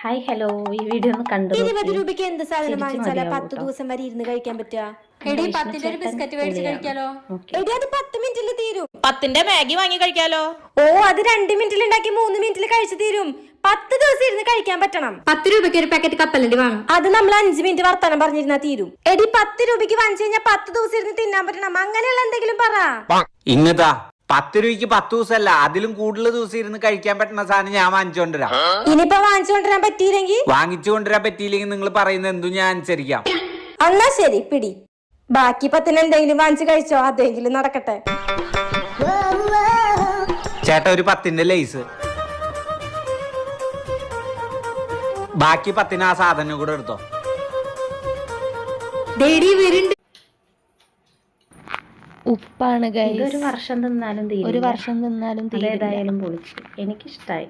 Hi hello, ഈ video ഒന്ന് കണ്ടു. 20 രൂപയ്ക്ക് എന്ത് സാധനം വാങ്ങിച്ചാലാ 10 ദിവസം വരെ ഇരുന്ന് കഴിക്കാൻ പറ്റുക? എടി 10 ഒരു ബിസ്ക്കറ്റ് മേടിച്ച് കഴിക്കാലോ. എടി അത് 10 മിനിറ്റിൽ തീരും. 10 മാഗി വാങ്ങി കഴിക്കാലോ. ഓ അത് 2 മിനിറ്റിൽ ഉണ്ടാക്കി 3 മിനിറ്റിൽ കഴിച്ചു തീരും. 10 ദിവസം ഇരുന്ന് കഴിക്കാൻ പറ്റണം. 10 രൂപയ്ക്ക് ഒരു പാക്കറ്റ് കപ്പലണ്ടി വാങ്ങും. അത് നമ്മൾ 5 മിനിറ്റ് വർത്തമാനം പറഞ്ഞിരുന്നാ തീരും. എടി 10 രൂപയ്ക്ക് വാങ്ങിച്ചു കഴിഞ്ഞാൽ 10 ദിവസം ഇരുന്ന് തിന്നാൻ പറ്റണം. അങ്ങനെയുള്ള എന്തെങ്കിലും പറ. ഇങ്ങതാ 10 രൂപയ്ക്ക് 10 ദിവസമല്ല, അതിലും കൂടുതൽ ദിവസം ഇരുന്ന് കഴിക്കാൻ പറ്റുന്ന സാധനം ഞാൻ വാങ്ങിച്ചുകൊണ്ടുവരാം. ഇനിയിപ്പോ വാങ്ങിച്ചുകൊണ്ടിരാൻ പറ്റിയില്ലെങ്കിൽ വാങ്ങിച്ചുകൊണ്ടുവരാൻ പറ്റിയില്ലെങ്കിൽ നിങ്ങൾ പറയുന്നത് എന്തും ഞാൻ അനുസരിക്കാം. എന്നാ ശരി പിടി. ബാക്കി 10 എന്തെങ്കിലും വാങ്ങിച്ചു കഴിച്ചോ, അതെങ്കിലും നടക്കട്ടെ. ചേട്ടാ ഒരു 10ന്റെ ലേസ്, ബാക്കി 10 ആ സാധനം കൂടെ എടുത്തോ. ഉപ്പാണ് ഗൈസ്. ഒരു വർഷം തിന്നാലും തീരും. ഏതായാലും പൊളിച്ചു. എനിക്കിഷ്ടായി.